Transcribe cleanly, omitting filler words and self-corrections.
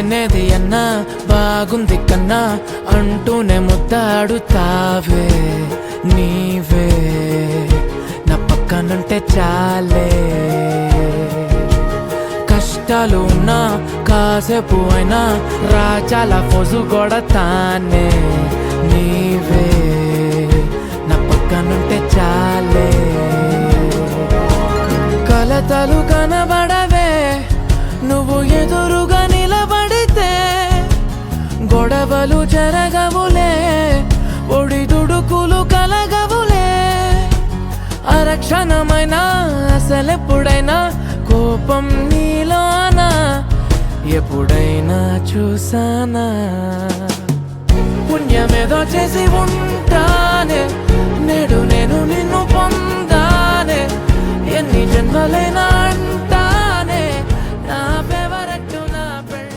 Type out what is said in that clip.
లేనేది అన్నా బాగుంది కన్నా అంటూనే ముద్దాడుతావే నీవే నా పక్కనుంటే చాలే. కష్టాలు ఉన్నా కాసేపు అయినా రాజాల ఫోజు కొడతానే నీవే నా పక్కనుంటే చాలే. కలతలు కనబడవే నువ్వు ఎదురుగా నిలబడితే, గొడవలు జరగవులే ఒడిదుడుకులు కలగవులే. అరక్షణమైనా అసలెప్పుడైనా కోపం నీలోనా ఎప్పుడైనా చూసానా? పుణ్యమేదో చేసి ఉంటానే నేడు నేను నిన్ను పొందానే. ఎన్ని జన్మలైనా